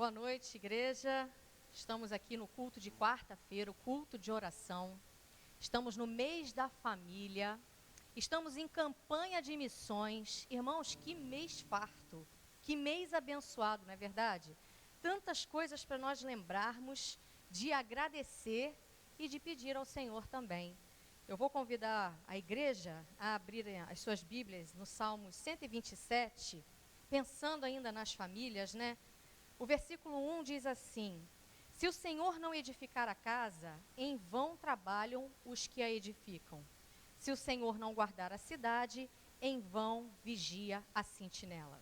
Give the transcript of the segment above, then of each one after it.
Boa noite, igreja. Estamos aqui no culto de quarta-feira, o culto de oração. Estamos no mês da família. Estamos em campanha de missões. Irmãos, que mês farto, que mês abençoado, não é verdade? Tantas coisas para nós lembrarmos de agradecer e de pedir ao Senhor também. Eu vou convidar a igreja a abrirem as suas Bíblias no Salmo 127, pensando ainda nas famílias, né? O versículo 1 diz assim: se o Senhor não edificar a casa, em vão trabalham os que a edificam. Se o Senhor não guardar a cidade, em vão vigia a sentinela.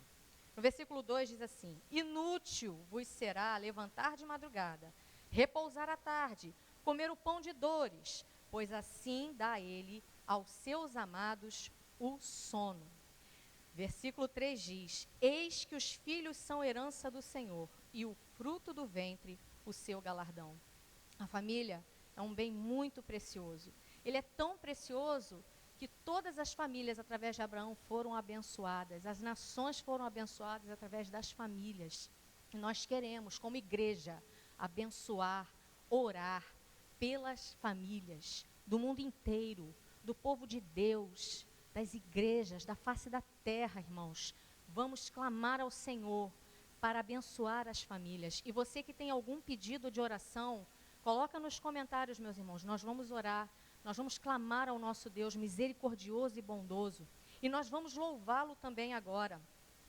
No versículo 2 diz assim: inútil vos será levantar de madrugada, repousar à tarde, comer o pão de dores, pois assim dá ele aos seus amados o sono. Versículo 3 diz: eis que os filhos são herança do Senhor, e o fruto do ventre, o seu galardão. A família é um bem muito precioso. Ele é tão precioso que todas as famílias, através de Abraão, foram abençoadas. As nações foram abençoadas através das famílias. E nós queremos, como igreja, abençoar, orar pelas famílias do mundo inteiro, do povo de Deus, das igrejas, da face da terra, irmãos. Vamos clamar ao Senhor para abençoar as famílias. E você que tem algum pedido de oração, coloca nos comentários, meus irmãos. Nós vamos orar, nós vamos clamar ao nosso Deus misericordioso e bondoso. E nós vamos louvá-lo também agora,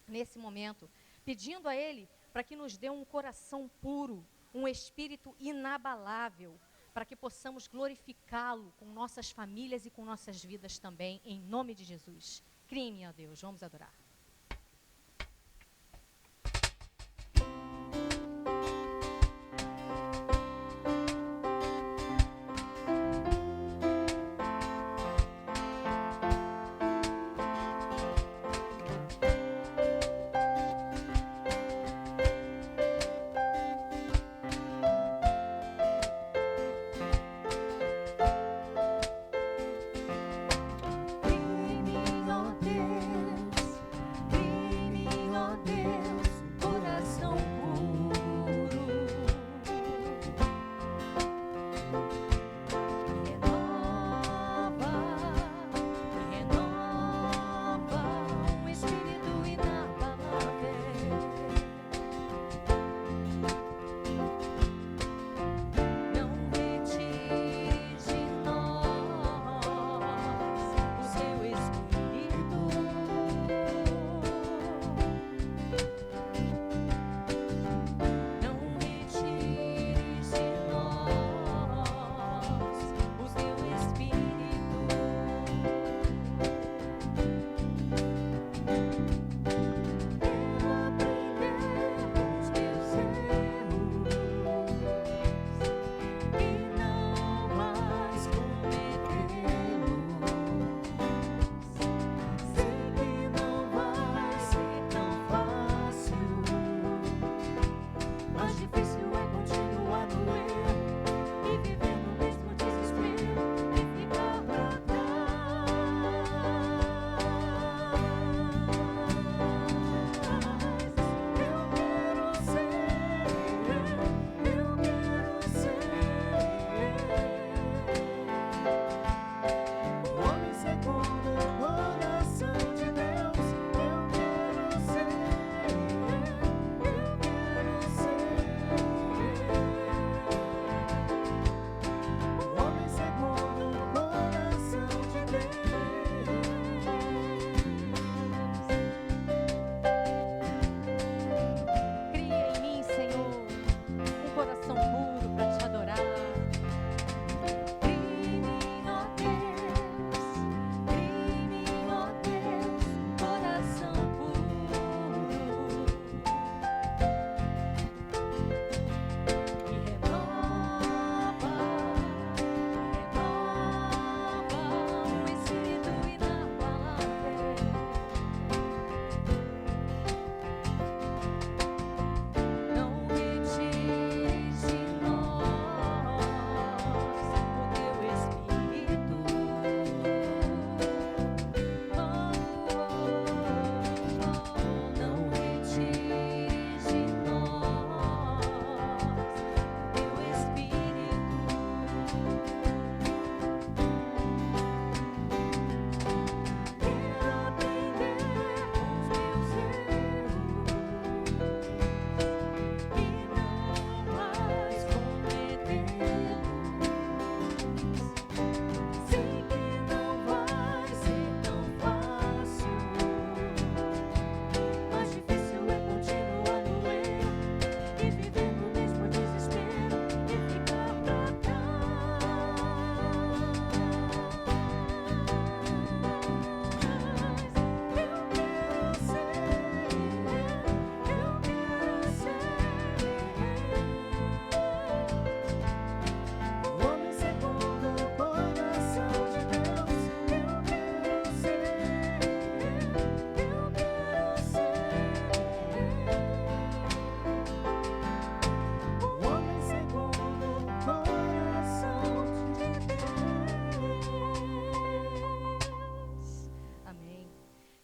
nesse momento, pedindo a Ele para que nos dê um coração puro, um espírito inabalável, para que possamos glorificá-lo com nossas famílias e com nossas vidas também, em nome de Jesus. Crime, ó Deus, vamos adorar. Crime, ó Deus,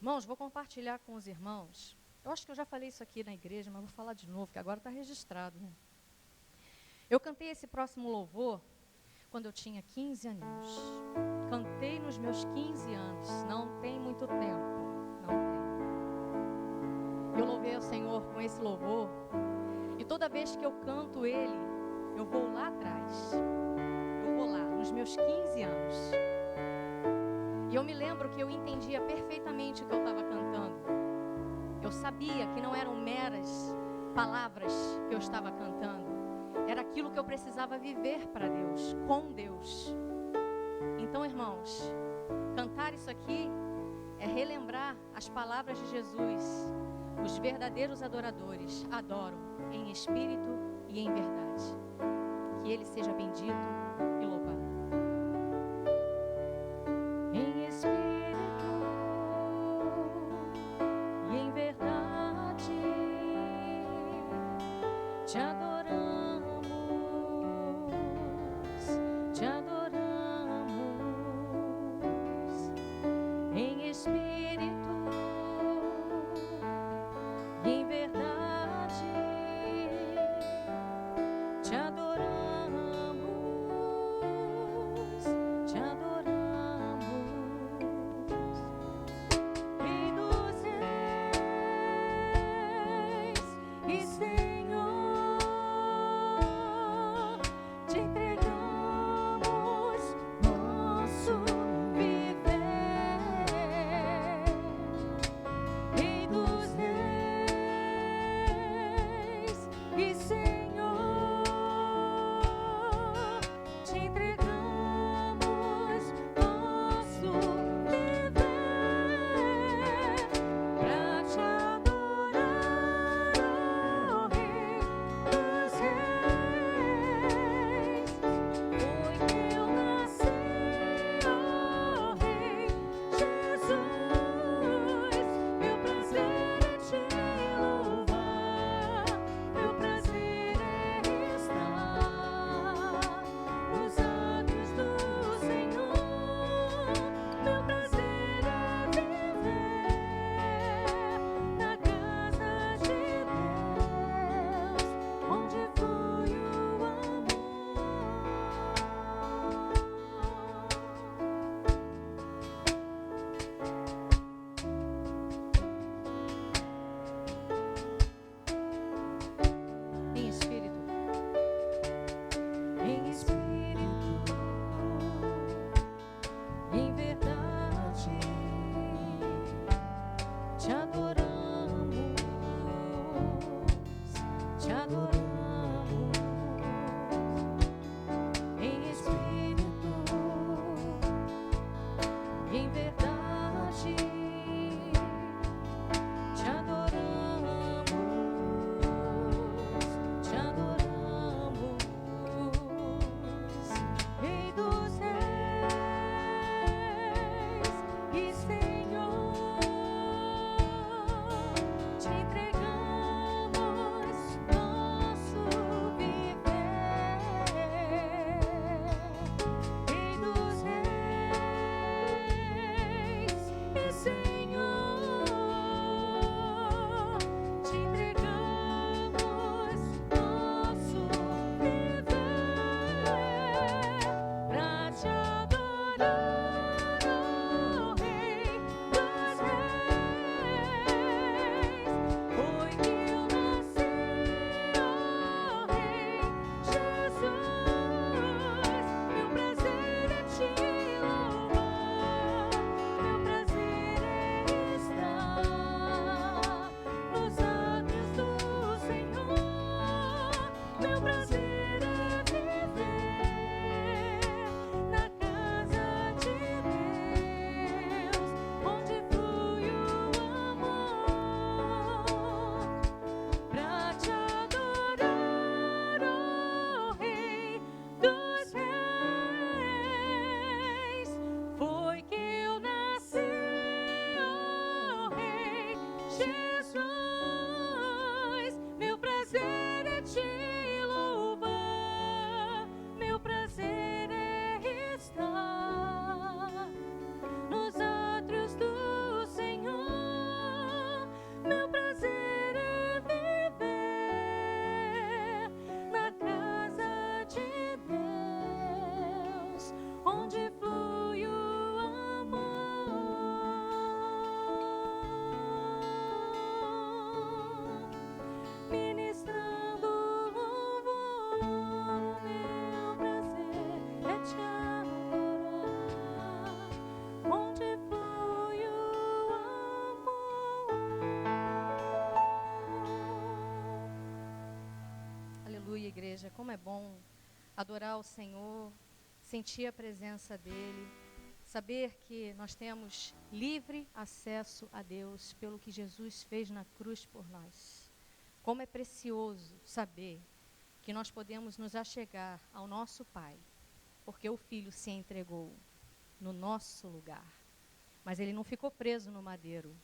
Irmãos, vou compartilhar com os irmãos. Eu acho que eu já falei isso aqui na igreja, mas vou falar de novo, que agora está registrado, né? Eu cantei esse próximo louvor quando eu tinha 15 aninhos. Cantei nos meus 15 anos. Não tem muito tempo. Não tem. Eu louvei ao Senhor com esse louvor. E toda vez que eu canto ele, eu vou lá atrás. Eu vou lá, nos meus 15 anos. E eu me lembro que eu entendia perfeitamente o que eu estava cantando. Eu sabia que não eram meras palavras que eu estava cantando. Era aquilo que eu precisava viver para Deus, com Deus. Então, irmãos, cantar isso aqui é relembrar as palavras de Jesus. Os verdadeiros adoradores adoram em espírito e em verdade. Que Ele seja bendito e louvado. Em espírito e em verdade te adoramos, te adoramos. Em espírito e em verdade te adoramos, te adoramos. Rei dos reis e Senhor, te entregamos nosso viver. Rei dos reis e Senhor, te entregamos nosso viver pra te adorar, ó Rei dos reis. Foi que eu nasci, ó Rei Jesus. Meu prazer é te louvar, meu prazer é estar nos átrios do Senhor. Meu prazer é viver na casa de Deus, onde flui o amor. Em espírito, em verdade, te adoramos, te adoramos. Em espírito, em verdade, te adoramos, te adoramos. Rei dos reis e Senhor, te entregamos nosso viver. Rei dos reis e Senhor, te entregamos nosso viver pra te adorar, ó Rei dos reis. Foi que eu nasci, ó Rei Jesus. Meu prazer é te louvar, meu prazer é estar nos átrios do Senhor. Meu prazer é viver na casa de Deus, onde flui o amor. Pra te adorar, ó Rei dos reis. Foi que eu nasci, ó Rei Jesus. Meu prazer é te louvar, meu prazer é estar nos átrios do Senhor. é bom adorar o Senhor, sentir a presença dEle, saber que nós temos livre acesso a Deus pelo que Jesus fez na cruz por nós. Como é precioso saber que nós podemos nos achegar ao nosso Pai, porque o Filho se entregou no nosso lugar. Mas Ele não ficou preso no madeiro,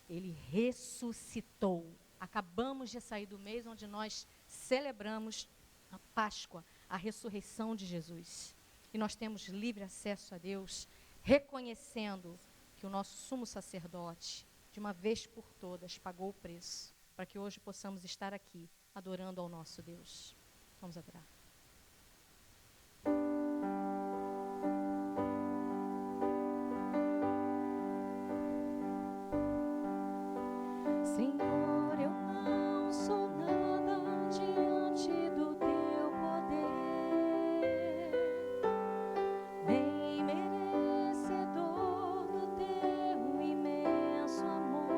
Ele ressuscitou. Acabamos de sair do mês onde nós celebramos a Páscoa, a ressurreição de Jesus. E nós temos livre acesso a Deus, reconhecendo que o nosso sumo sacerdote, de uma vez por todas, pagou o preço, para que hoje possamos estar aqui, adorando ao nosso Deus. Vamos adorar. Senhor, eu não sou nada diante do teu poder, nem merecedor do teu imenso amor.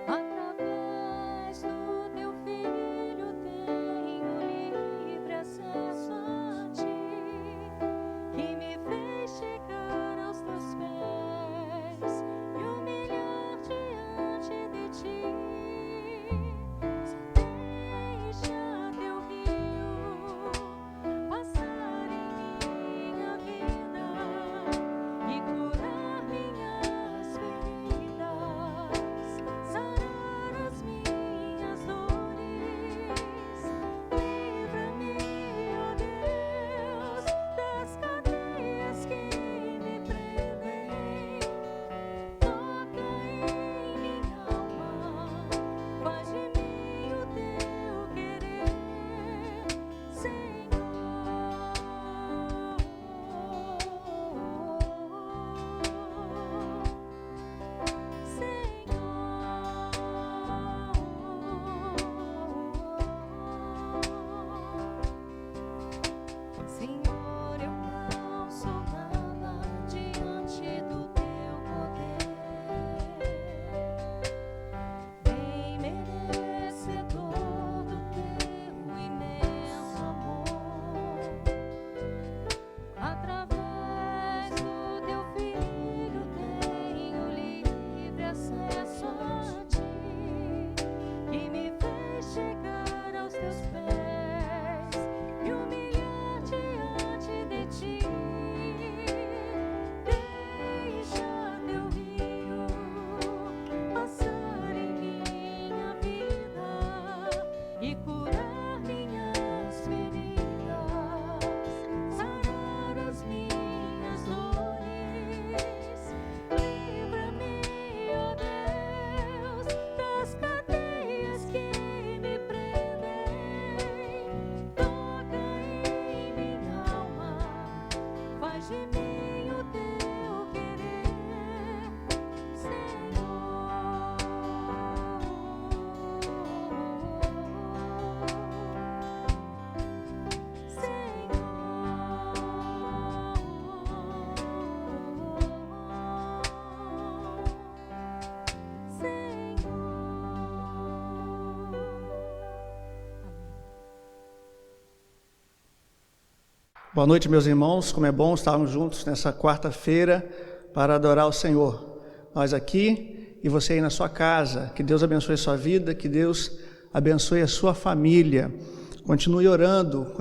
Através do teu Filho tenho livre acesso a ti, que me fez chegar aos teus pés e humilhar diante de ti. Deixa teu rio passar em minha vida e curar minhas feridas, sarar as minhas dores. Livra-me, ó Deus, das cadeias que me prendem. Toca em minha alma, faz de mim o teu querer, Senhor. Senhor, eu não sou nada diante do teu poder, nem merecedor do teu imenso amor. Através do teu Filho tenho livre acesso a ti, que me fez chegar aos teus pés e humilhar diante de ti. Deixa teu rio passar em minha vida e curar minhas feridas, sarar as minhas dores. Livra-me, ó Deus, das cadeias que me prendem. Toca em minha alma, faz de mim o teu querer, Senhor. Boa noite, meus irmãos. Como é bom estarmos juntos nessa quarta-feira para adorar o Senhor. Nós aqui e você aí na sua casa. Que Deus abençoe a sua vida, que Deus abençoe a sua família. Continue orando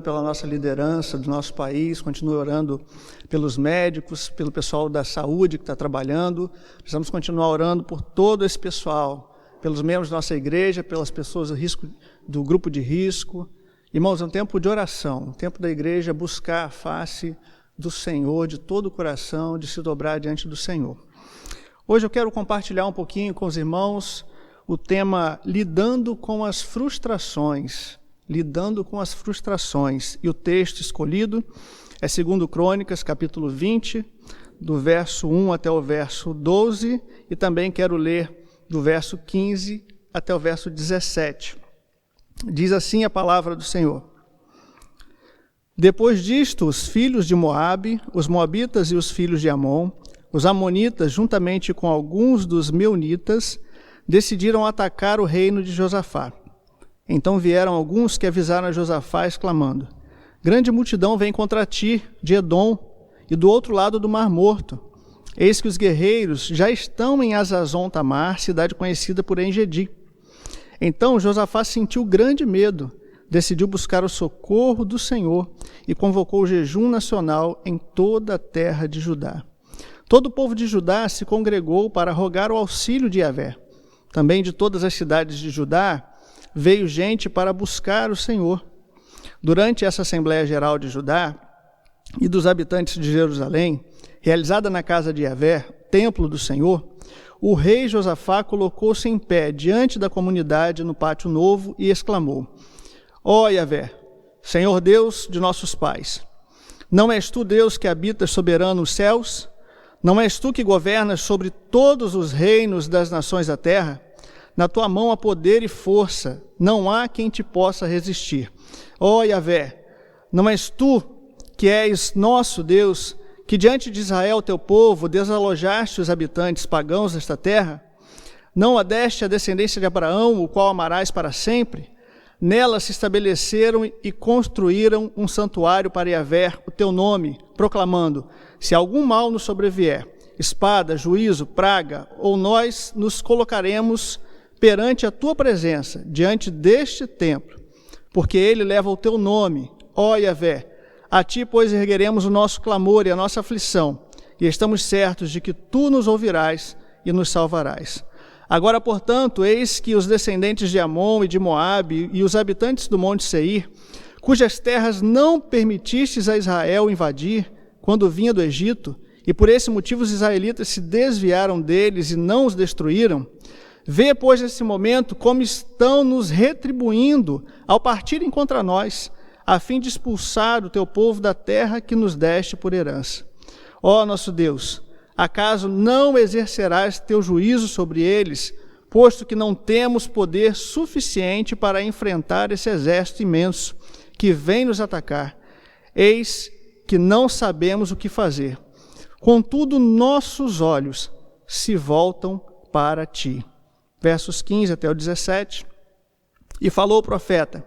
pela nossa liderança do nosso país, continue orando pelos médicos, pelo pessoal da saúde que está trabalhando. Precisamos continuar orando por todo esse pessoal, pelos membros da nossa igreja, pelas pessoas do grupo de risco. Irmãos, é um tempo de oração, um tempo da igreja buscar a face do Senhor de todo o coração, de se dobrar diante do Senhor. Hoje eu quero compartilhar um pouquinho com os irmãos o tema lidando com as frustrações. Lidando com as frustrações. E o texto escolhido é 2 Crônicas, capítulo 20, do verso 1 até o verso 12, e também quero ler do verso 15 até o verso 17. Diz assim a palavra do Senhor. Depois disto, os filhos de Moabe, os moabitas e os filhos de Amon, os amonitas, juntamente com alguns dos meunitas, decidiram atacar o reino de Josafá. Então vieram alguns que avisaram a Josafá, exclamando: grande multidão vem contra ti, de Edom, e do outro lado do Mar Morto. Eis que os guerreiros já estão em Hazazon Tamar, cidade conhecida por En-Gedi. Então Josafá sentiu grande medo, decidiu buscar o socorro do Senhor e convocou o jejum nacional em toda a terra de Judá. Todo o povo de Judá se congregou para rogar o auxílio de Yahvé. Também de todas as cidades de Judá veio gente para buscar o Senhor. Durante essa Assembleia Geral de Judá e dos habitantes de Jerusalém, realizada na casa de Yahvé, templo do Senhor, o rei Josafá colocou-se em pé diante da comunidade no pátio novo e exclamou: ó Yahvé, Senhor Deus de nossos pais, não és tu Deus que habitas soberano nos céus? Não és tu que governas sobre todos os reinos das nações da terra? Na tua mão há poder e força, não há quem te possa resistir. Ó Yahvé, não és tu que és nosso Deus, que diante de Israel, teu povo, desalojaste os habitantes pagãos desta terra? Não a deste a descendência de Abraão, o qual amarás para sempre? Nela se estabeleceram e construíram um santuário para Yahvé, o teu nome, proclamando: se algum mal nos sobrevier, espada, juízo, praga, ou nós nos colocaremos perante a tua presença, diante deste templo, porque ele leva o teu nome, ó Yahvé. A ti, pois, ergueremos o nosso clamor e a nossa aflição, e estamos certos de que tu nos ouvirás e nos salvarás. Agora, portanto, eis que os descendentes de Amon e de Moabe e os habitantes do monte Seir, cujas terras não permitistes a Israel invadir quando vinha do Egito, e por esse motivo os israelitas se desviaram deles e não os destruíram, vê, pois, nesse momento como estão nos retribuindo ao partirem contra nós, a fim de expulsar o teu povo da terra que nos deste por herança. Ó nosso Deus, acaso não exercerás teu juízo sobre eles, posto que não temos poder suficiente para enfrentar esse exército imenso que vem nos atacar? Eis que não sabemos o que fazer. Contudo, nossos olhos se voltam para ti. Versos 15 até o 17. E falou o profeta: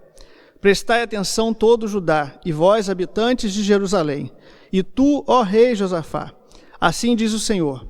prestai atenção todo Judá, e vós, habitantes de Jerusalém, e tu, ó rei Josafá, assim diz o Senhor: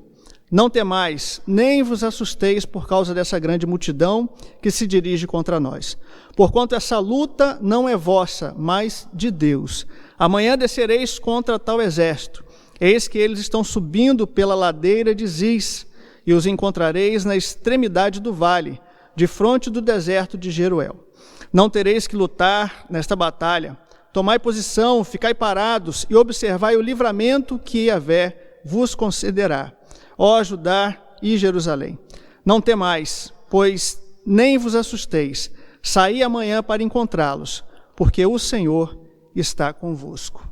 não temais, nem vos assusteis por causa dessa grande multidão que se dirige contra nós. Porquanto essa luta não é vossa, mas de Deus. Amanhã descereis contra tal exército. Eis que eles estão subindo pela ladeira de Ziz, e os encontrareis na extremidade do vale, de fronte do deserto de Jeruel. Não tereis que lutar nesta batalha. Tomai posição, ficai parados e observai o livramento que Yahvé vos concederá, ó Judá e Jerusalém. Não temais, pois nem vos assusteis. Saí amanhã para encontrá-los, porque o Senhor está convosco.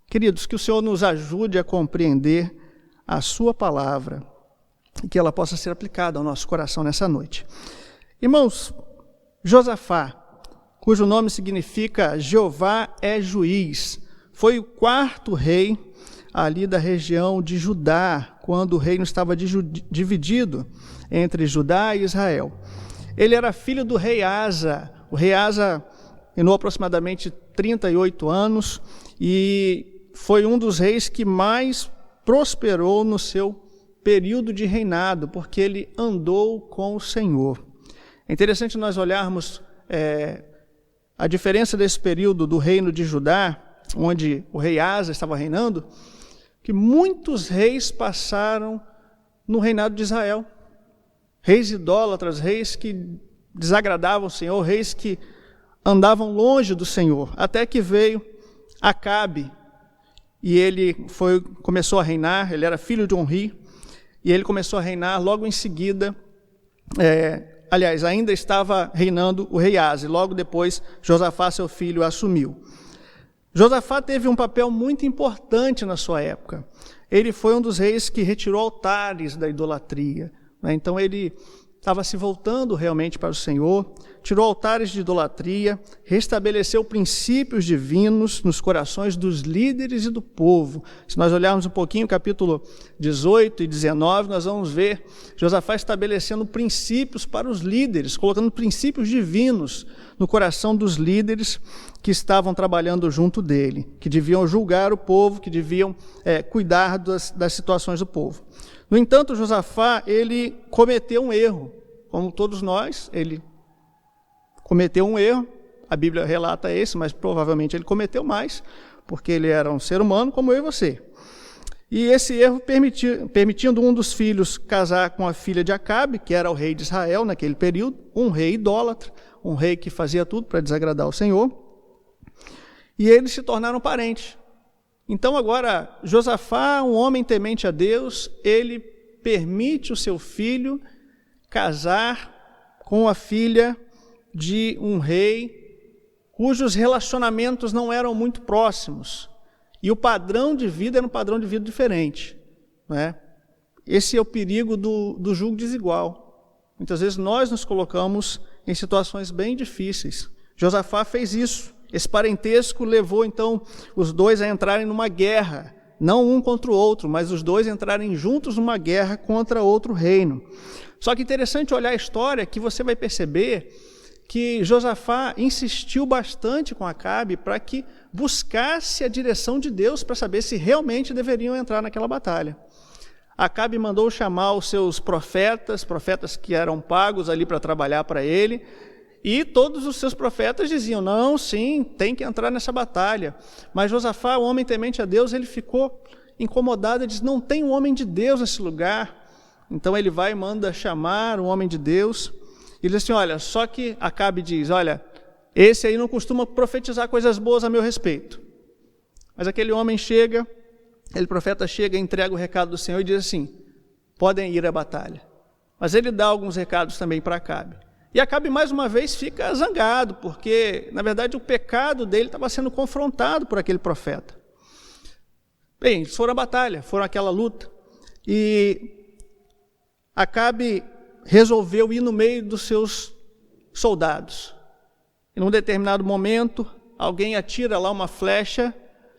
Queridos, que o Senhor nos ajude a compreender a sua palavra e que ela possa ser aplicada ao nosso coração nessa noite. Irmãos, Josafá, cujo nome significa Jeová é juiz, foi o quarto rei ali da região de Judá, quando o reino estava dividido entre Judá e Israel. Ele era filho do rei Asa. O rei Asa reinou aproximadamente 38 anos e foi um dos reis que mais prosperou no seu período de reinado, porque ele andou com o Senhor. É interessante nós olharmos a diferença desse período do reino de Judá, onde o rei Asa estava reinando, que muitos reis passaram no reinado de Israel. Reis idólatras, reis que desagradavam o Senhor, reis que andavam longe do Senhor, até que veio Acabe, e ele começou a reinar. Ele era filho de Onri, e ele começou a reinar logo em seguida. Aliás, ainda estava reinando o rei Asa, e logo depois Josafá, seu filho, assumiu. Josafá teve um papel muito importante na sua época. Ele foi um dos reis que retirou altares da idolatria, né? Então ele estava se voltando realmente para o Senhor, tirou altares de idolatria, restabeleceu princípios divinos nos corações dos líderes e do povo. Se nós olharmos um pouquinho o capítulo 18 e 19, nós vamos ver Josafá estabelecendo princípios para os líderes, colocando princípios divinos no coração dos líderes que estavam trabalhando junto dele, que deviam julgar o povo, que deviam cuidar das situações do povo. No entanto, Josafá, ele cometeu um erro, como todos nós, ele cometeu um erro, a Bíblia relata esse, mas provavelmente ele cometeu porque ele era um ser humano como eu e você. E esse erro permitindo um dos filhos casar com a filha de Acabe, que era o rei de Israel naquele período, um rei idólatra, um rei que fazia tudo para desagradar o Senhor, e eles se tornaram parentes. Então agora, Josafá, um homem temente a Deus, ele permite o seu filho casar com a filha de um rei cujos relacionamentos não eram muito próximos. E o padrão de vida era um padrão de vida diferente. Né? Esse é o perigo do julgo desigual. Muitas vezes nós nos colocamos em situações bem difíceis. Josafá fez isso. Esse parentesco levou, então, os dois a entrarem numa guerra, não um contra o outro, mas os dois entrarem juntos numa guerra contra outro reino. Só que interessante olhar a história, que você vai perceber que Josafá insistiu bastante com Acabe para que buscasse a direção de Deus para saber se realmente deveriam entrar naquela batalha. Acabe mandou chamar os seus profetas que eram pagos ali para trabalhar para ele, e todos os seus profetas diziam, não, sim, tem que entrar nessa batalha. Mas Josafá, o homem temente a Deus, ele ficou incomodado, ele diz, não tem um homem de Deus nesse lugar. Então ele vai e manda chamar um homem de Deus, e diz assim, olha, só que Acabe diz, olha, esse aí não costuma profetizar coisas boas a meu respeito. Mas aquele homem chega, aquele profeta chega, entrega o recado do Senhor e diz assim, podem ir à batalha. Mas ele dá alguns recados também para Acabe. E Acabe, mais uma vez, fica zangado, porque, na verdade, o pecado dele estava sendo confrontado por aquele profeta. Bem, eles foram à batalha, foram àquela luta. E Acabe resolveu ir no meio dos seus soldados. E num determinado momento, alguém atira lá uma flecha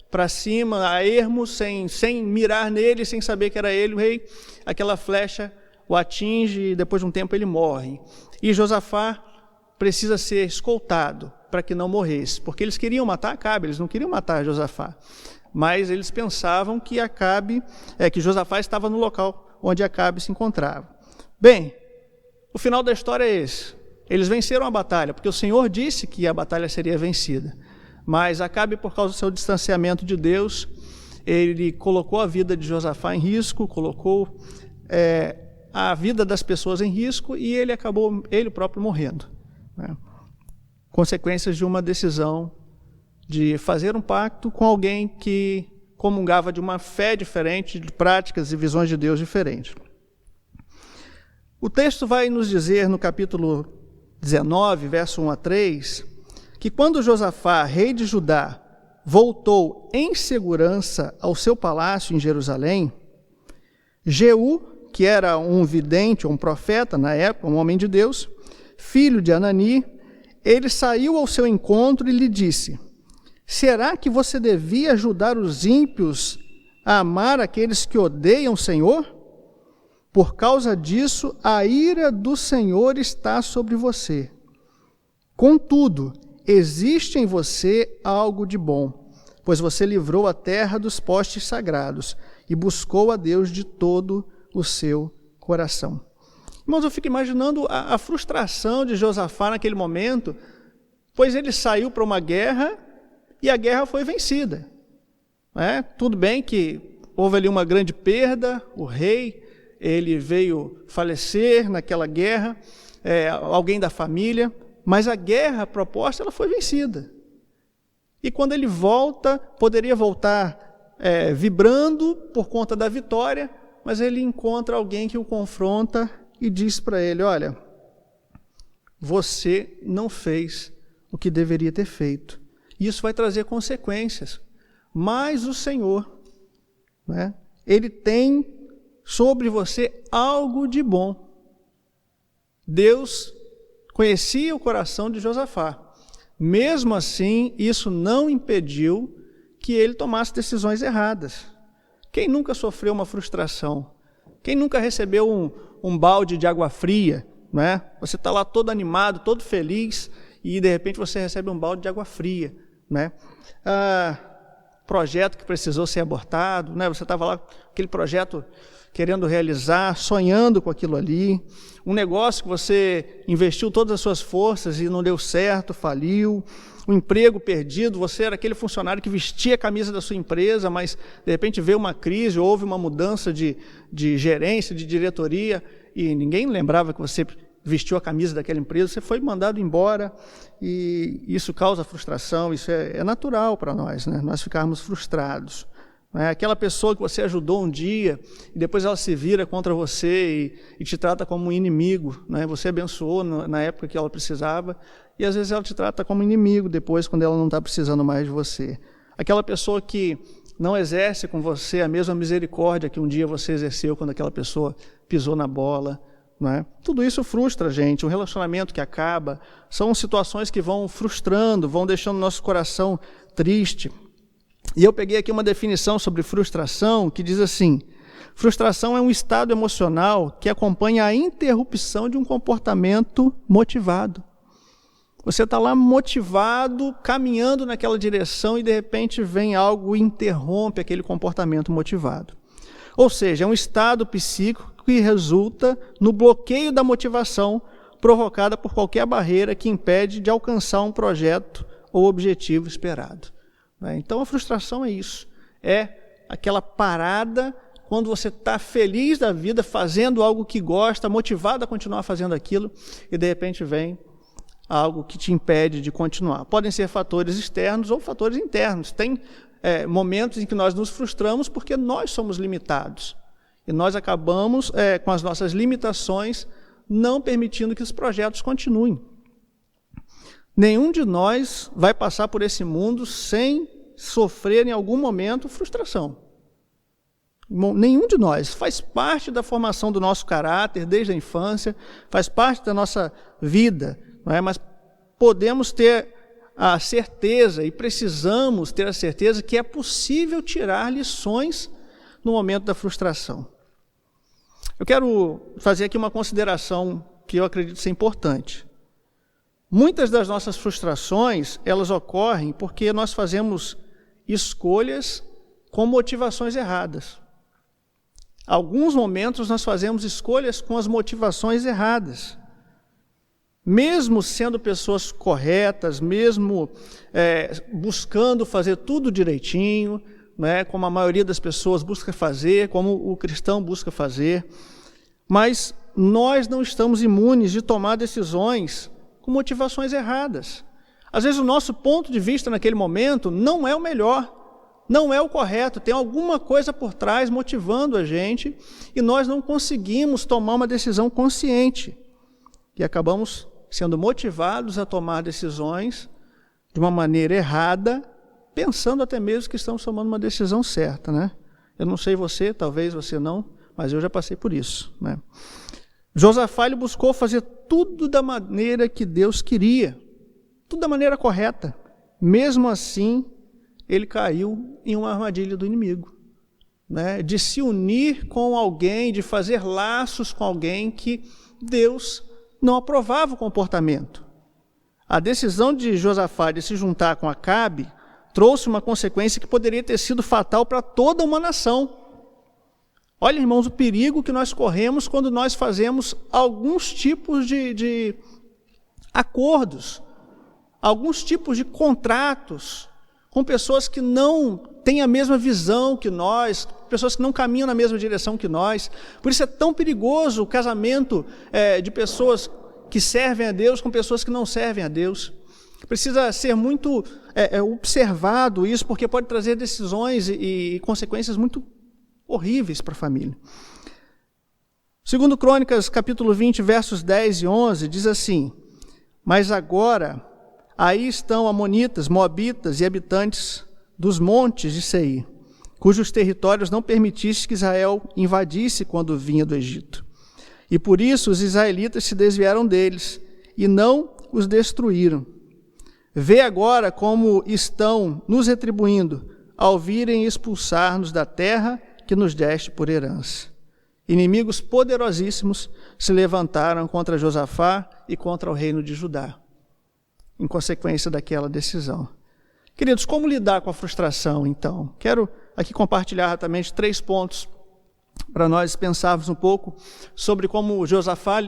para cima, a ermo, sem mirar nele, sem saber que era ele o rei. Aquela flecha o atinge e depois de um tempo ele morre. E Josafá precisa ser escoltado para que não morresse, porque eles queriam matar Acabe, eles não queriam matar Josafá, mas eles pensavam que que Josafá estava no local onde Acabe se encontrava. Bem, o final da história é esse. Eles venceram a batalha, porque o Senhor disse que a batalha seria vencida. Mas Acabe, por causa do seu distanciamento de Deus, ele colocou a vida de Josafá em risco, colocou a vida das pessoas em risco, e ele acabou, ele próprio, morrendo. Né? Consequências de uma decisão de fazer um pacto com alguém que comungava de uma fé diferente, de práticas e visões de Deus diferentes. O texto vai nos dizer, no capítulo 19, verso 1 a 3, que quando Josafá, rei de Judá, voltou em segurança ao seu palácio em Jerusalém, Jeú, que era um vidente, um profeta na época, um homem de Deus, filho de Anani, ele saiu ao seu encontro e lhe disse, será que você devia ajudar os ímpios a amar aqueles que odeiam o Senhor? Por causa disso, a ira do Senhor está sobre você. Contudo, existe em você algo de bom, pois você livrou a terra dos postes sagrados e buscou a Deus de todo o seu coração. Irmãos, eu fico imaginando a frustração de Josafá naquele momento, pois ele saiu para uma guerra e a guerra foi vencida. Tudo bem que houve ali uma grande perda, o rei, ele veio falecer naquela guerra, alguém da família, mas a guerra proposta ela foi vencida. E quando ele volta, poderia voltar vibrando por conta da vitória, mas ele encontra alguém que o confronta e diz para ele, olha, você não fez o que deveria ter feito. Isso vai trazer consequências. Mas o Senhor, ele tem sobre você algo de bom. Deus conhecia o coração de Josafá. Mesmo assim, isso não impediu que ele tomasse decisões erradas. Quem nunca sofreu uma frustração? Quem nunca recebeu um balde de água fria? Né? Você está lá todo animado, todo feliz, e de repente você recebe um balde de água fria. Né? Projeto que precisou ser abortado, né? Você estava lá, aquele projeto querendo realizar, sonhando com aquilo ali, um negócio que você investiu todas as suas forças e não deu certo, faliu, um emprego perdido, você era aquele funcionário que vestia a camisa da sua empresa, mas de repente veio uma crise, houve uma mudança de gerência, de diretoria, e ninguém lembrava que você vestiu a camisa daquela empresa, você foi mandado embora, e isso causa frustração, isso é natural para nós, né? Nós ficarmos frustrados. Aquela pessoa que você ajudou um dia, e depois ela se vira contra você e te trata como um inimigo, né? Você abençoou na época que ela precisava, e às vezes ela te trata como inimigo depois, quando ela não está precisando mais de você. Aquela pessoa que não exerce com você a mesma misericórdia que um dia você exerceu quando aquela pessoa pisou na bola, né? Tudo isso frustra a gente, um relacionamento que acaba, são situações que vão frustrando, vão deixando o nosso coração triste. E eu peguei aqui uma definição sobre frustração que diz assim: frustração é um estado emocional que acompanha a interrupção de um comportamento motivado. Você está lá motivado, caminhando naquela direção e de repente vem algo e interrompe aquele comportamento motivado. Ou seja, é um estado psíquico que resulta no bloqueio da motivação provocada por qualquer barreira que impede de alcançar um projeto ou objetivo esperado. Então a frustração é isso, é aquela parada quando você está feliz da vida, fazendo algo que gosta, motivado a continuar fazendo aquilo, e de repente vem algo que te impede de continuar. Podem ser fatores externos ou fatores internos. Tem momentos em que nós nos frustramos porque nós somos limitados, e nós acabamos com as nossas limitações não permitindo que os projetos continuem. Nenhum de nós vai passar por esse mundo sem sofrer em algum momento frustração. Nenhum de nós. Faz parte da formação do nosso caráter desde a infância, faz parte da nossa vida, não é? Mas podemos ter a certeza e precisamos ter a certeza que é possível tirar lições no momento da frustração. Eu quero fazer aqui uma consideração que eu acredito ser importante. Muitas das nossas frustrações, elas ocorrem porque nós fazemos escolhas com motivações erradas. Alguns momentos nós fazemos escolhas com as motivações erradas. Mesmo sendo pessoas corretas, mesmo buscando fazer tudo direitinho, né, como a maioria das pessoas busca fazer, como o cristão busca fazer, mas nós não estamos imunes de tomar decisões com motivações erradas. Às vezes o nosso ponto de vista naquele momento não é o melhor, não é o correto, tem alguma coisa por trás motivando a gente e nós não conseguimos tomar uma decisão consciente e acabamos sendo motivados a tomar decisões de uma maneira errada, pensando até mesmo que estamos tomando uma decisão certa, né? Eu não sei você, talvez você não, mas eu já passei por isso, né? Josafá ele buscou fazer tudo da maneira que Deus queria, tudo da maneira correta. Mesmo assim, ele caiu em uma armadilha do inimigo, né? De se unir com alguém, de fazer laços com alguém que Deus não aprovava o comportamento. A decisão de Josafá de se juntar com Acabe trouxe uma consequência que poderia ter sido fatal para toda uma nação. Olha, irmãos, o perigo que nós corremos quando nós fazemos alguns tipos de acordos, alguns tipos de contratos com pessoas que não têm a mesma visão que nós, pessoas que não caminham na mesma direção que nós. Por isso é tão perigoso o casamento de pessoas que servem a Deus com pessoas que não servem a Deus. Precisa ser muito observado isso, porque pode trazer decisões e consequências muito horríveis para a família. Segundo Crônicas, capítulo 20, versos 10 e 11, diz assim: mas agora aí estão amonitas, moabitas e habitantes dos montes de Seir, cujos territórios não permitiste que Israel invadisse quando vinha do Egito. E por isso os israelitas se desviaram deles e não os destruíram. Vê agora como estão nos retribuindo ao virem expulsar-nos da terra que nos deste por herança. Inimigos poderosíssimos se levantaram contra Josafá e contra o reino de Judá, em consequência daquela decisão. Queridos, como lidar com a frustração, então? Quero aqui compartilhar rapidamente 3 pontos para nós pensarmos um pouco sobre como Josafá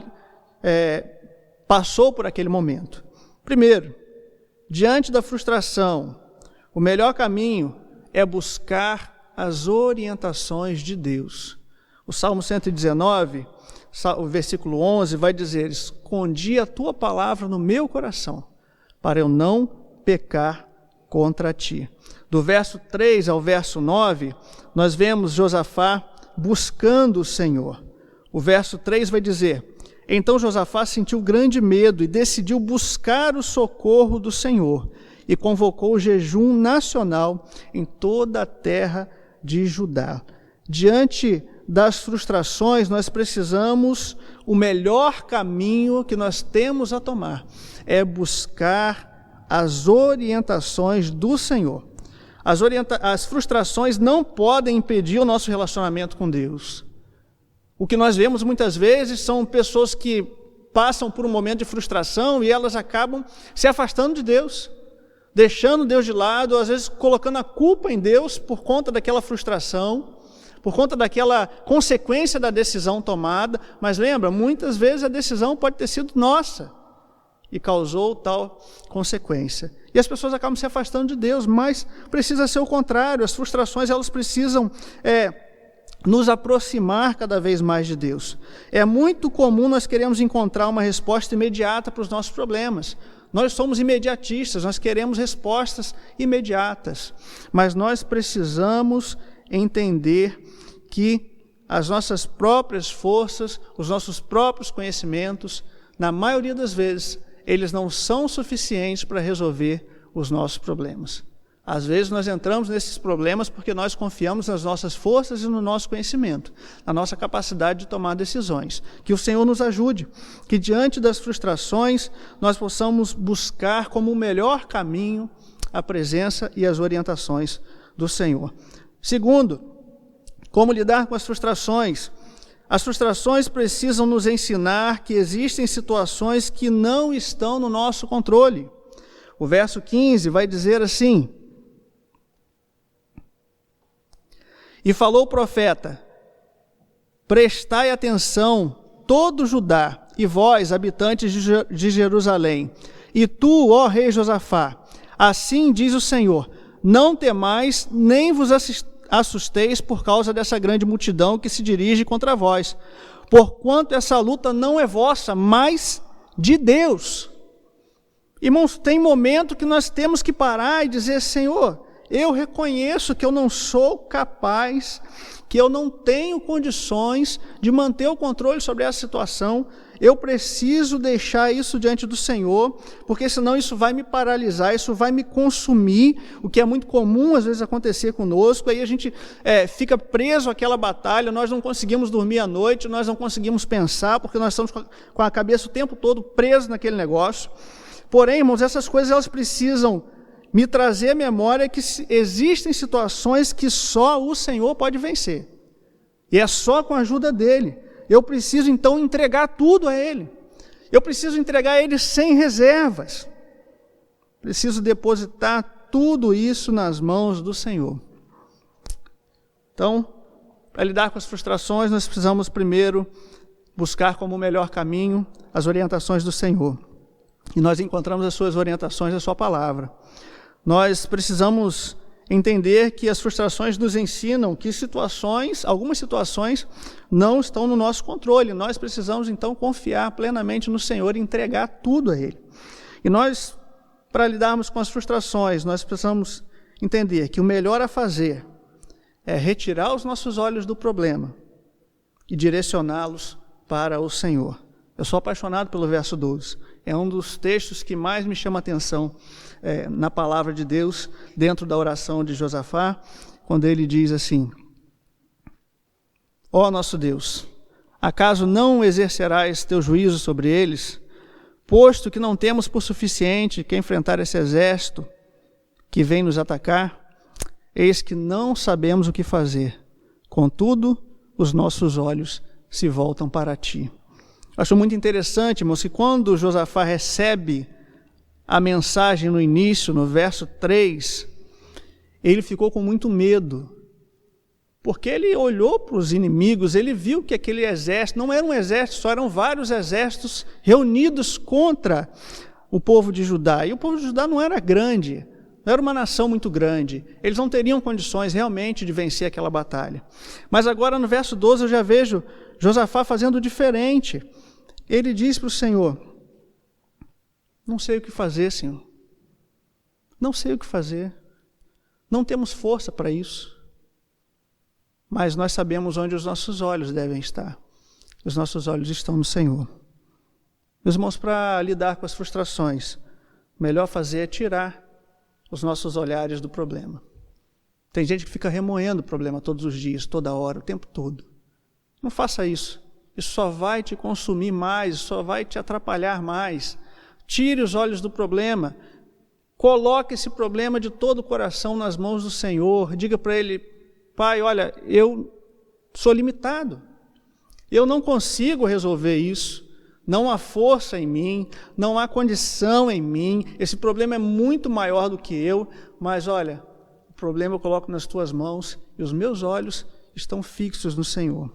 passou por aquele momento. Primeiro, diante da frustração, o melhor caminho é buscar as orientações de Deus. O Salmo 119, o versículo 11, vai dizer: escondi a tua palavra no meu coração, para eu não pecar contra ti. Do verso 3 ao verso 9, nós vemos Josafá buscando o Senhor. O verso 3 vai dizer: então Josafá sentiu grande medo e decidiu buscar o socorro do Senhor, e convocou o jejum nacional em toda a terra de Judá. Diante das frustrações, nós precisamos, o melhor caminho que nós temos a tomar é buscar as orientações do Senhor. As frustrações não podem impedir o nosso relacionamento com Deus. O que nós vemos muitas vezes são pessoas que passam por um momento de frustração e elas acabam se afastando de Deus, deixando Deus de lado, às vezes colocando a culpa em Deus por conta daquela frustração, por conta daquela consequência da decisão tomada. Mas lembra, muitas vezes a decisão pode ter sido nossa e causou tal consequência. E as pessoas acabam se afastando de Deus, mas precisa ser o contrário. As frustrações, elas precisam nos aproximar cada vez mais de Deus. É muito comum nós queremos encontrar uma resposta imediata para os nossos problemas. Nós somos imediatistas, nós queremos respostas imediatas, mas nós precisamos entender que as nossas próprias forças, os nossos próprios conhecimentos, na maioria das vezes, eles não são suficientes para resolver os nossos problemas. Às vezes nós entramos nesses problemas porque nós confiamos nas nossas forças e no nosso conhecimento, na nossa capacidade de tomar decisões. Que o Senhor nos ajude, que diante das frustrações nós possamos buscar como o melhor caminho a presença e as orientações do Senhor. Segundo, como lidar com as frustrações? As frustrações precisam nos ensinar que existem situações que não estão no nosso controle. O verso 15 vai dizer assim: e falou o profeta: prestai atenção, todo Judá, e vós, habitantes de Jerusalém, e tu, ó rei Josafá, assim diz o Senhor: não temais, nem vos assusteis por causa dessa grande multidão que se dirige contra vós, porquanto essa luta não é vossa, mas de Deus. Irmãos, tem momento que nós temos que parar e dizer: Senhor, eu reconheço que eu não sou capaz, que eu não tenho condições de manter o controle sobre essa situação. Eu preciso deixar isso diante do Senhor, porque senão isso vai me paralisar, isso vai me consumir, o que é muito comum às vezes acontecer conosco. Aí a gente fica preso àquela batalha, nós não conseguimos dormir à noite, nós não conseguimos pensar, porque nós estamos com a cabeça o tempo todo presos naquele negócio. Porém, irmãos, essas coisas elas precisam me trazer à memória que existem situações que só o Senhor pode vencer. E é só com a ajuda dEle. Eu preciso, então, entregar tudo a Ele. Eu preciso entregar a Ele sem reservas. Preciso depositar tudo isso nas mãos do Senhor. Então, para lidar com as frustrações, nós precisamos primeiro buscar como o melhor caminho as orientações do Senhor. E nós encontramos as suas orientações na sua palavra. Nós precisamos entender que as frustrações nos ensinam que algumas situações não estão no nosso controle. Nós precisamos, então, confiar plenamente no Senhor e entregar tudo a Ele. E nós, para lidarmos com as frustrações, nós precisamos entender que o melhor a fazer é retirar os nossos olhos do problema e direcioná-los para o Senhor. Eu sou apaixonado pelo verso 12. É um dos textos que mais me chama a atenção na palavra de Deus, dentro da oração de Josafá, quando ele diz assim: ó nosso Deus, Acaso não exercerás teu juízo sobre eles, posto que não temos por suficiente que enfrentar esse exército que vem nos atacar? Eis que não sabemos o que fazer, contudo, os nossos olhos se voltam para ti. Acho muito interessante, irmãos, que quando Josafá recebe a mensagem no início, no verso 3, ele ficou com muito medo, porque ele olhou para os inimigos, ele viu que aquele exército não era um exército só, eram vários exércitos reunidos contra o povo de Judá. E o povo de Judá não era grande, não era uma nação muito grande. Eles não teriam condições realmente de vencer aquela batalha. Mas agora no verso 12 eu já vejo Josafá fazendo diferente. Ele diz para o Senhor: não sei o que fazer, Senhor. Não sei o que fazer. Não temos força para isso. Mas nós sabemos onde os nossos olhos devem estar. Os nossos olhos estão no Senhor. Meus irmãos, para lidar com as frustrações, o melhor fazer é tirar os nossos olhares do problema. Tem gente que fica remoendo o problema todos os dias, toda hora, o tempo todo. Não faça isso. Isso só vai te consumir mais, só vai te atrapalhar mais. Tire os olhos do problema. Coloque esse problema de todo o coração nas mãos do Senhor. Diga para Ele: Pai, olha, eu sou limitado. Eu não consigo resolver isso. Não há força em mim, não há condição em mim. Esse problema é muito maior do que eu, mas olha, o problema eu coloco nas tuas mãos e os meus olhos estão fixos no Senhor.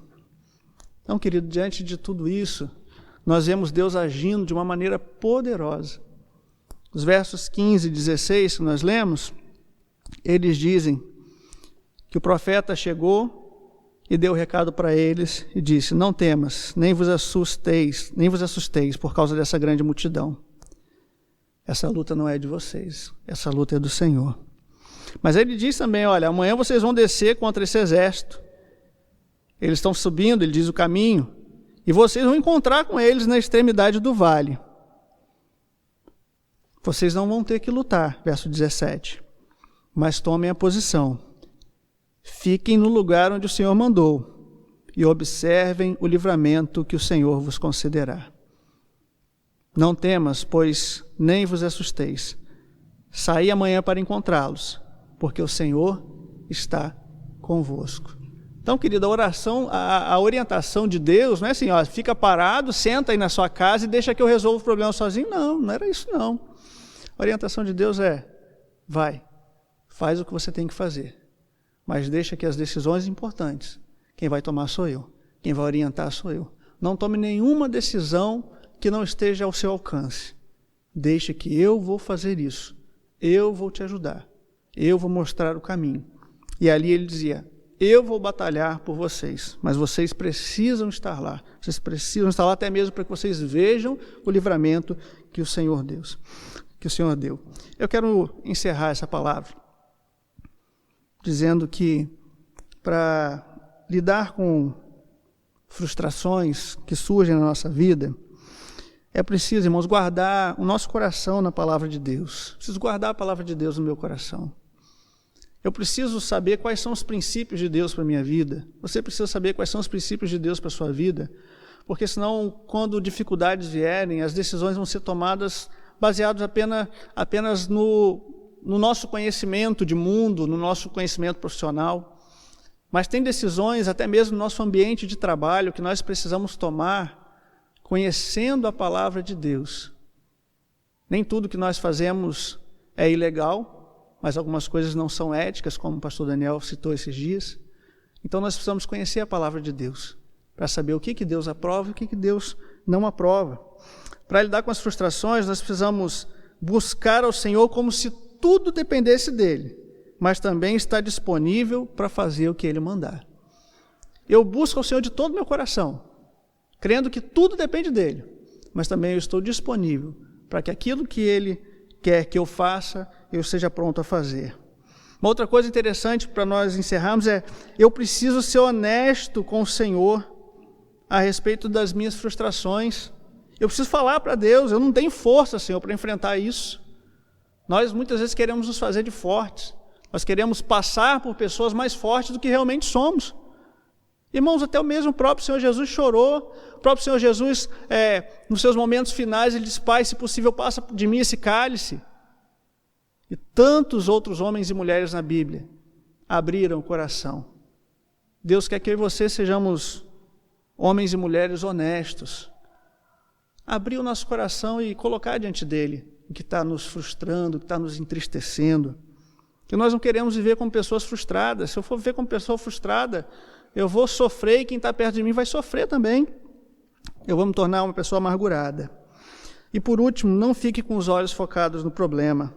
Então, querido, diante de tudo isso, nós vemos Deus agindo de uma maneira poderosa. Os versos 15 e 16 que nós lemos, eles dizem que o profeta chegou e deu o recado para eles e disse: não temas, nem vos assusteis por causa dessa grande multidão. Essa luta não é de vocês, essa luta é do Senhor. Mas ele diz também: olha, amanhã vocês vão descer contra esse exército. Eles estão subindo, ele diz o caminho, e vocês vão encontrar com eles na extremidade do vale. Vocês não vão ter que lutar, verso 17, mas tomem a posição. Fiquem no lugar onde o Senhor mandou e observem o livramento que o Senhor vos concederá. Não temas, pois nem vos assusteis. Saí amanhã para encontrá-los, porque o Senhor está convosco. Então, querida, a oração, a orientação de Deus não é assim: ó, fica parado, senta aí na sua casa e deixa que eu resolva o problema sozinho. Não, não era isso não. A orientação de Deus é: vai, faz o que você tem que fazer. Mas deixa que as decisões importantes, quem vai tomar sou eu, quem vai orientar sou eu. Não tome nenhuma decisão que não esteja ao seu alcance. Deixa que eu vou fazer isso, eu vou te ajudar, eu vou mostrar o caminho. E ali ele dizia: eu vou batalhar por vocês, mas vocês precisam estar lá. Vocês precisam estar lá até mesmo para que vocês vejam o livramento que o Senhor deu. Eu quero encerrar essa palavra dizendo que para lidar com frustrações que surgem na nossa vida, é preciso, irmãos, guardar o nosso coração na palavra de Deus. Preciso guardar a palavra de Deus no meu coração. Eu preciso saber quais são os princípios de Deus para a minha vida. Você precisa saber quais são os princípios de Deus para a sua vida, porque senão, quando dificuldades vierem, as decisões vão ser tomadas baseadas apenas no nosso conhecimento de mundo, no nosso conhecimento profissional. Mas tem decisões, até mesmo no nosso ambiente de trabalho, que nós precisamos tomar conhecendo a palavra de Deus. Nem tudo que nós fazemos é ilegal, mas algumas coisas não são éticas, como o pastor Daniel citou esses dias. Então nós precisamos conhecer a palavra de Deus, para saber o que Deus aprova e o que Deus não aprova. Para lidar com as frustrações, nós precisamos buscar ao Senhor como se tudo dependesse dele, mas também está disponível para fazer o que ele mandar. Eu busco ao Senhor de todo o meu coração, crendo que tudo depende dele, mas também eu estou disponível para que aquilo que ele quer que eu faça, eu seja pronto a fazer. Uma outra coisa interessante para nós encerrarmos é: eu preciso ser honesto com o Senhor a respeito das minhas frustrações. Eu preciso falar para Deus: eu não tenho força, Senhor, para enfrentar isso. Nós muitas vezes queremos nos fazer de fortes. Nós queremos passar por pessoas mais fortes do que realmente somos. Irmãos, até o mesmo próprio Senhor Jesus chorou. O próprio Senhor Jesus, nos seus momentos finais, ele disse: Pai, se possível, passa de mim esse cálice. E tantos outros homens e mulheres na Bíblia abriram o coração. Deus quer que eu e você sejamos homens e mulheres honestos. Abrir o nosso coração e colocar diante dele o que está nos frustrando, o que está nos entristecendo. Que nós não queremos viver como pessoas frustradas. Se eu for viver como pessoa frustrada, eu vou sofrer e quem está perto de mim vai sofrer também. Eu vou me tornar uma pessoa amargurada. E por último, não fique com os olhos focados no problema.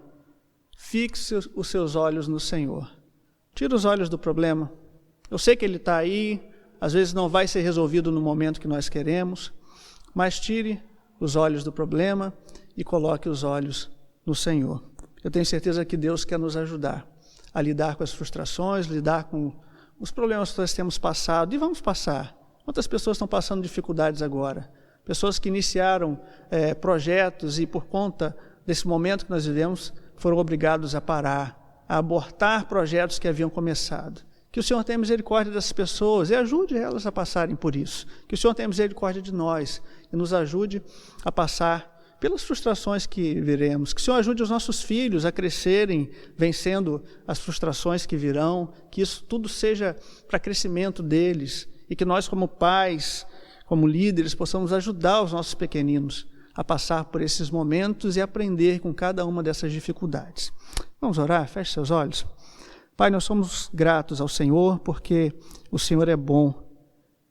Fixe os seus olhos no Senhor. Tira os olhos do problema. Eu sei que ele está aí, às vezes não vai ser resolvido no momento que nós queremos, mas tire os olhos do problema e coloque os olhos no Senhor. Eu tenho certeza que Deus quer nos ajudar a lidar com as frustrações, lidar com os problemas que nós temos passado e vamos passar. Quantas pessoas estão passando dificuldades agora? Pessoas que iniciaram projetos e por conta desse momento que nós vivemos foram obrigados a parar, a abortar projetos que haviam começado. Que o Senhor tenha misericórdia dessas pessoas e ajude elas a passarem por isso. Que o Senhor tenha misericórdia de nós e nos ajude a passar pelas frustrações que viremos. Que o Senhor ajude os nossos filhos a crescerem, vencendo as frustrações que virão. Que isso tudo seja para crescimento deles. E que nós, como pais, como líderes, possamos ajudar os nossos pequeninos a passar por esses momentos e aprender com cada uma dessas dificuldades. Vamos orar? Feche seus olhos. Pai, nós somos gratos ao Senhor porque o Senhor é bom.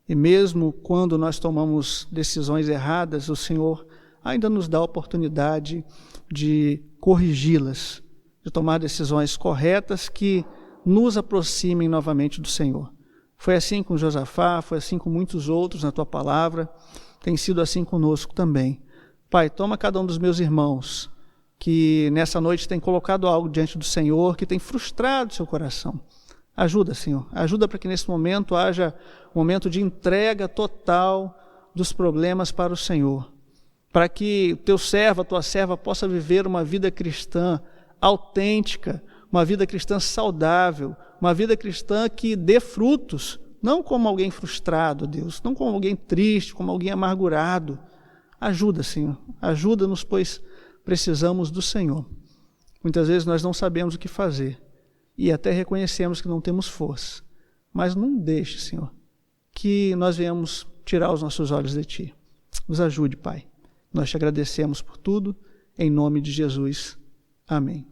E mesmo quando nós tomamos decisões erradas, o Senhor ainda nos dá a oportunidade de corrigi-las, de tomar decisões corretas que nos aproximem novamente do Senhor. Foi assim com Josafá, foi assim com muitos outros na Tua Palavra, tem sido assim conosco também. Pai, toma cada um dos meus irmãos que nessa noite tem colocado algo diante do Senhor, que tem frustrado seu coração. Ajuda, Senhor, ajuda para que nesse momento haja um momento de entrega total dos problemas para o Senhor, para que o Teu servo, a Tua serva possa viver uma vida cristã autêntica, uma vida cristã saudável, uma vida cristã que dê frutos, não como alguém frustrado, Deus, não como alguém triste, como alguém amargurado. Ajuda, Senhor, ajuda-nos, pois precisamos do Senhor. Muitas vezes nós não sabemos o que fazer e até reconhecemos que não temos força, mas não deixe, Senhor, que nós venhamos tirar os nossos olhos de Ti. Nos ajude, Pai. Nós te agradecemos por tudo, em nome de Jesus. Amém.